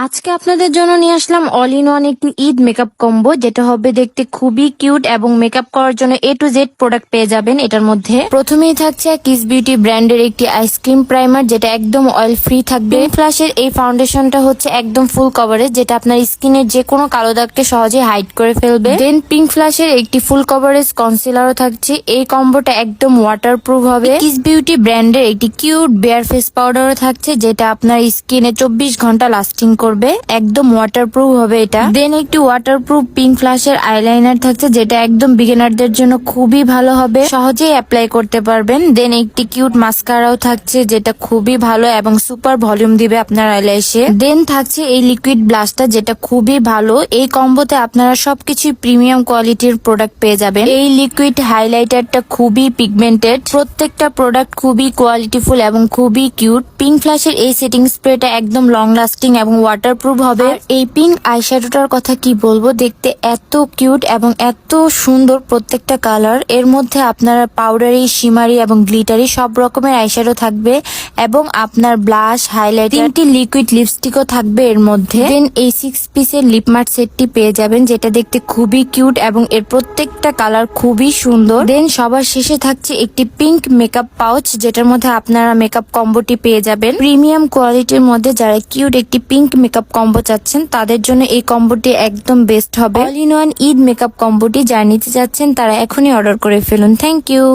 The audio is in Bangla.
আজকে আপনাদের জন্য নিয়ে আসলাম অল ইন ওয়ান একটি ঈদ মেকআপ কম্বো, যেটা হবে দেখতে খুবই কিউট এবং মেকআপ করার জন্য A to Z প্রোডাক্ট পেয়ে যাবেন এটার মধ্যে। প্রথমেই থাকছে কিস বিউটি ব্র্যান্ডের একটি আইসক্রিম প্রাইমার, যেটা একদম অয়েল ফ্রি থাকবে। ফ্ল্যাশের এই ফাউন্ডেশনটা হচ্ছে একদম ফুল কভারেজ, যেটা আপনার স্কিনের যে কোনো কালো দাগকে সহজে হাইড করে ফেলবে। দেন পিঙ্ক ফ্ল্যাশের একটি ফুল কভারেজ কনসিলারও থাকছে। এই কম্বোটা একদম ওয়াটারপ্রুফ হবে। কিস বিউটি ব্র্যান্ডের একটি কিউট বেয়ার ফেস পাউডারও থাকছে, যেটা আপনার স্কিনে 24 ঘন্টা লাস্টিং করবে, একদম ওয়াটারপ্রুফ হবে এটা। দেন একটি ওয়াটারপ্রুফ পিঙ্ক ফ্ল্যাশের আইলাইনার থাকছে, যেটা একদম বিগিনারদের জন্য খুবই ভালো হবে, সহজেই অ্যাপ্লাই করতে পারবেন। দেন একটি কিউট মাস্কারাও থাকছে, যেটা খুবই ভালো এবং সুপার ভলিউম দিবে আপনার আইল্যাশে। দেন থাকছে এই লিকুইড ব্লাশটা, যেটা খুবই ভালো। এই কম্বোতে আপনারা সবকিছু প্রিমিয়াম কোয়ালিটির প্রোডাক্ট পেয়ে যাবেন। এই লিকুইড হাইলাইটারটা খুবই পিগমেন্টেড, প্রত্যেকটা প্রোডাক্ট খুবই কোয়ালিটিফুল এবং খুবই কিউট। পিঙ্ক ফ্ল্যাশের এই সেটিং স্প্রেটা একদম লং লাস্টিং এবং ওয়াটারপ্রুফ হবে। এই পিঙ্ক আইশ্যাডোটার কথা কি বলবো, দেখতে এত কিউট এবং এত সুন্দর প্রত্যেকটা কালার। এর মধ্যে আপনারা পাউডারি, শিমারি এবং গ্লিটারি সব রকমের আইশ্যাডো থাকবে এবং আপনার ব্লাশ, হাইলাইটার, 3টি লিকুইড লিপস্টিকও থাকবে এর মধ্যে। দেন এই 6 পিসের লিপ মার্ট সেটটি পেয়ে যাবেন, যেটা দেখতে খুবই কিউট এবং এর প্রত্যেকটা কালার খুবই সুন্দর। দেন সবার শেষে থাকছে একটি পিঙ্ক মেকআপ পাউচ, যেটার মধ্যে আপনারা মেকআপ কম্বোটি পেয়ে যাবেন। প্রিমিয়াম কোয়ালিটির মধ্যে যারা কিউট একটি পিঙ্ক মেকআপ কম্বো চাচ্ছেন তাদের জন্য এই কম্বোটি একদম বেস্ট হবে। All in one Eid makeup কম্বোটি যারা নিতে যাচ্ছেন তারা এখনই অর্ডার করে ফেলুন। Thank you.